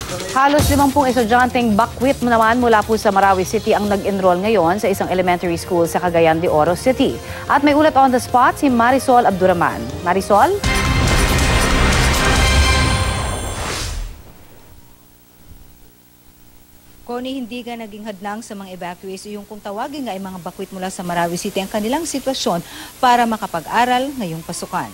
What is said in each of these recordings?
Halos 50 estudyanteng bakwit naman mula po sa Marawi City ang nag-enroll ngayon sa isang elementary school sa Cagayan de Oro City. At may ulat on the spot si Marisol Abduraman. Marisol? Connie, hindi ka naging hadlang sa mga evacuees yung kung tawagin nga ay mga bakwit mula sa Marawi City ang kanilang sitwasyon para makapag-aral ngayong pasukan.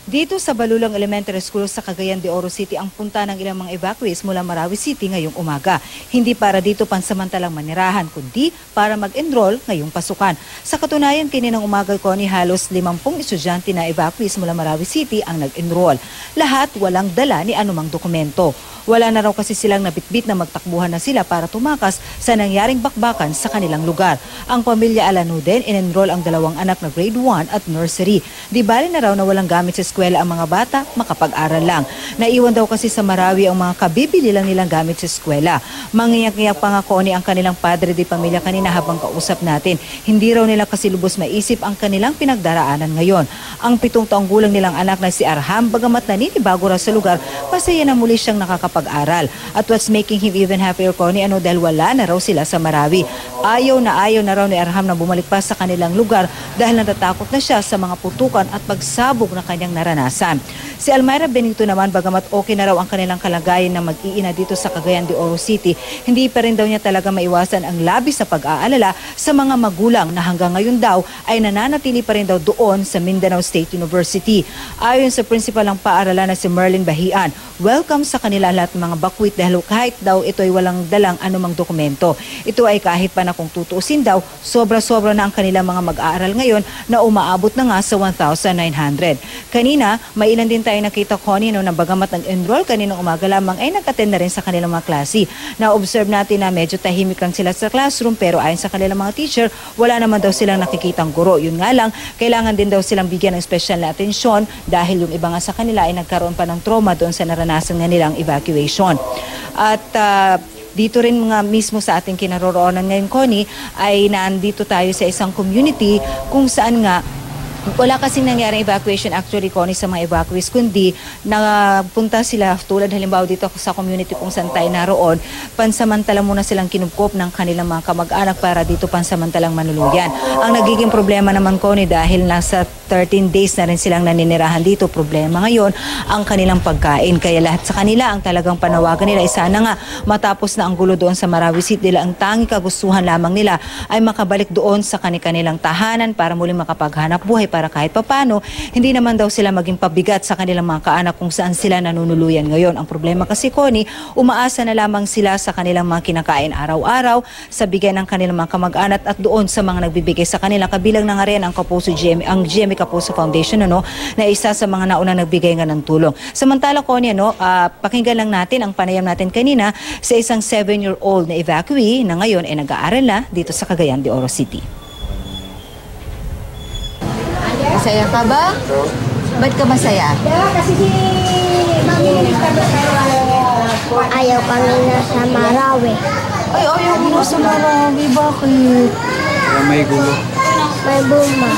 Dito sa Balulang Elementary School sa Cagayan de Oro City ang punta ng ilang mga evacuees mula Marawi City ngayong umaga. Hindi para dito pansamantalang manirahan, kundi para mag-enroll ngayong pasukan. Sa katunayan, kaninang umaga, Connie, halos 50 estudyante na evacuees mula Marawi City ang nag-enroll. Lahat walang dala ni anumang dokumento. Wala na raw kasi silang nabitbit na magtakbuhan na sila para tumakas sa nangyaring bakbakan sa kanilang lugar. Ang pamilya Alano din, in-enroll ang dalawang anak na grade 1 at nursery. Di bali na raw na walang gamit sa eskwela ang mga bata, makapag-aral lang. Naiwan daw kasi sa Marawi ang mga kabibili lang nilang gamit sa eskwela. Mangiyak-ngiyak pa nga, Connie, ang kanilang padre di pamilya kanina habang kausap natin. Hindi raw nila kasi lubos maisip ang kanilang pinagdaraanan ngayon. Ang 7 taong gulang nilang anak na si Arham, bagamat naninibago raw sa lugar, masaya na muli siyang nakakapag-aral. At what's making him even happier, Connie, dahil wala na raw sila sa Marawi. Ayaw na raw ni Arham na bumalik pa sa kanilang lugar dahil natatakot na siya sa mga putukan at pagsabog na kanyang naranasan. Si Almayra Benito naman, bagamat okay na raw ang kanilang kalagayan na mag-iina dito sa Cagayan de Oro City, hindi pa rin daw niya talaga maiwasan ang labis sa pag-aalala sa mga magulang na hanggang ngayon daw ay nananatili pa rin daw doon sa Mindanao State University. Ayon sa principal ng paaralan na si Merlin Bahian, welcome sa kanila lahat ng mga bakwit dahil kahit daw ito ay walang dalang anumang dokumento. Ito ay kahit pa na kung tutuusin daw, sobra-sobra na ang kanilang mga mag-aaral ngayon na umaabot na nga sa 1,900. Kanina, may ilan din tayo nakita, Connie, na bagamat nag-enroll kaninang umaga lamang ay nag-attend na rin sa kanilang mga klase. Na-observe natin na medyo tahimik lang sila sa classroom pero ayon sa kanilang mga teacher, wala naman daw silang nakikitang guro. Yun nga lang, kailangan din daw silang bigyan ng special na atensyon dahil yung iba nga sa kanila ay nagkaroon pa ng trauma doon sa naranasan nga nilang evacuation. At dito rin mga mismo sa ating kinaroroonan ngayon, Connie, ay nandito tayo sa isang community kung saan nga wala kasing nangyaring evacuation actually, Connie, sa mga evacuees, kundi napunta sila tulad halimbawa dito sa community kung saan tayo naroon, pansamantala muna silang kinupkop ng kanilang mga kamag-anak para dito pansamantalang manuluyan. Ang nagiging problema naman, Connie, dahil nasa 13 days na rin silang naninirahan dito, problema ngayon ang kanilang pagkain. Kaya lahat sa kanila ang talagang panawagan nila ay sana nga matapos na ang gulo doon sa Marawi City, ang tanging kagustuhan lamang nila ay makabalik doon sa kanilang tahanan para muling makapaghanap buhay para kahit papano, hindi naman daw sila maging pabigat sa kanilang mga kaanak kung saan sila nanunuluyan ngayon. Ang problema kasi, Connie, umaasa na lamang sila sa kanilang mga kinakain araw-araw, sa bigay ng kanilang mga kamag-anak at doon sa mga nagbibigay sa kanila. Kabilang na nga rin ang ang GMA Kapuso Foundation, na isa sa mga naunang nagbigay nga ng tulong. Samantala, Connie, pakinggan lang natin ang panayam natin kanina sa isang 7-year-old na evacuee na ngayon ay nag-aaral na dito sa Cagayan de Oro City. Masaya ka ba? Ba't ka masaya? Ayaw kami na sa Marawi. Ay, ayaw mo na sa Marawi. Bakit? May gulo. May buma.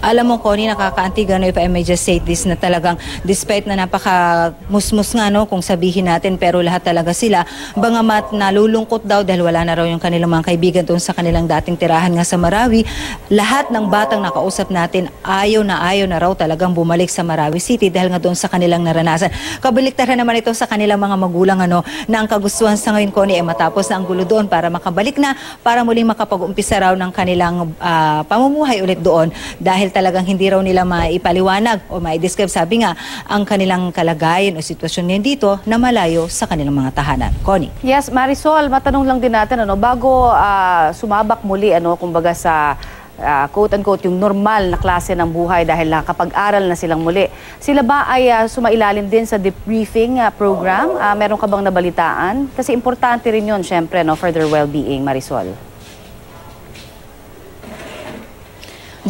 Alam mo, Connie, nakakaantig, if I may just say this, na talagang despite na napaka-musmus nga, kung sabihin natin, pero lahat talaga sila, bangamat nalulungkot daw dahil wala na raw yung kanilang mga kaibigan doon sa kanilang dating tirahan nga sa Marawi, lahat ng batang nakausap natin, ayaw na raw talagang bumalik sa Marawi City dahil nga doon sa kanilang naranasan. Kabaliktaran naman ito sa kanilang mga magulang, na ang kagustuhan sa ngayon, Connie, ay matapos na ang gulo doon para makabalik na, para muling makapag-umpisa raw ng kanilang pamumuhay ulit doon dahil talagang hindi raw nila maipaliwanag o maidescribe, sabi nga, ang kanilang kalagayan o sitwasyon ngayon dito na malayo sa kanilang mga tahanan. Connie. Yes, Marisol, matanong lang din natin, bago sumabak muli, kumbaga sa quote-unquote, yung normal na klase ng buhay dahil nakapag-aral na silang muli. Sila ba ay sumailalim din sa debriefing program? Meron ka bang nabalitaan? Kasi importante rin yun, syempre, for their well-being, Marisol.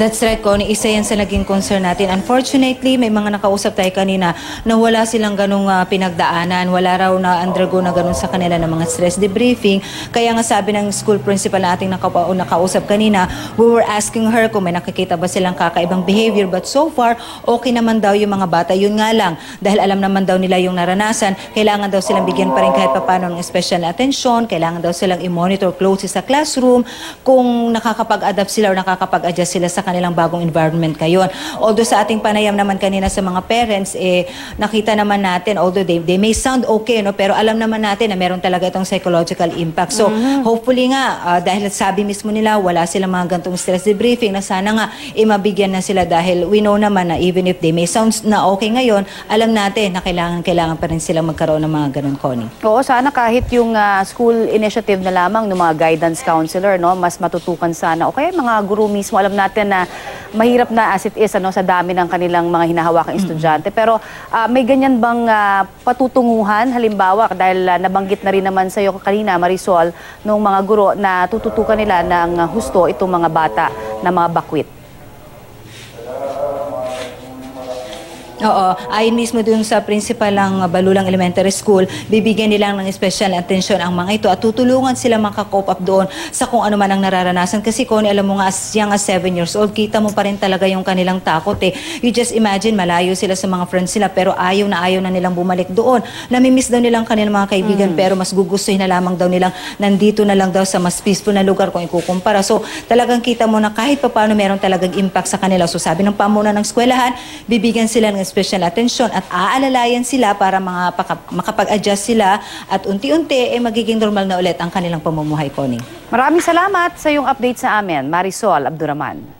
That's right, Connie. Isa yan sa naging concern natin. Unfortunately, may mga nakausap tayo kanina na wala silang ganung pinagdaanan. Wala raw na undergo na ganun sa kanila ng mga stress debriefing. Kaya nga sabi ng school principal na ating nakausap kanina, we were asking her kung may nakikita ba silang kakaibang behavior. But so far, okay naman daw yung mga bata. Yun nga lang, dahil alam naman daw nila yung naranasan, kailangan daw silang bigyan pa rin kahit papano ng special attention. Kailangan daw silang i-monitor closely sa classroom kung nakakapag-adapt sila o nakakapag-adjust sila sa kanilang bagong environment ngayon. Although sa ating panayam naman kanina sa mga parents, nakita naman natin, although they may sound okay, no, pero alam naman natin na meron talaga itong psychological impact. So, hopefully nga, dahil sabi mismo nila, wala silang mga gantong stress debriefing, na sana nga, mabigyan na sila dahil we know naman na even if they may sound na okay ngayon, alam natin na kailangan pa rin silang magkaroon ng mga ganun, Connie. Oo, sana kahit yung school initiative na lamang ng mga guidance counselor, no, mas matutukan sana. O kaya mga guru mismo, alam natin na mahirap na as it is sa dami ng kanilang mga hinahawakang estudyante. Pero may ganyan bang patutunguhan, halimbawa, dahil nabanggit na rin naman sa iyo kanina, Marisol, nung mga guro na tututukan nila ng husto itong mga bata na mga bakwit? Oo, ayon mismo dun sa principal ng Balulang Elementary School, bibigyan nila ng special attention ang mga ito at tutulungan sila makakope up doon sa kung ano man ang nararanasan. Kasi kung alam mo nga, as young as 7 years old, kita mo pa rin talaga yung kanilang takot eh. You just imagine, malayo sila sa mga friends sila pero ayaw na nilang bumalik doon. Namimiss daw nilang kanilang mga kaibigan pero mas gugustuhin na lamang daw nilang nandito na lang daw sa mas peaceful na lugar kung ikukumpara. So talagang kita mo na kahit paano meron talagang impact sa kanila. So sabi ng pamunan ng eskwelahan, bibigyan sila ng special attention at aalalayan sila para makapag-adjust sila at unti-unti magiging normal na ulit ang kanilang pamumuhay, Connie. Maraming salamat sa iyong update sa amin, Marisol Abduraman.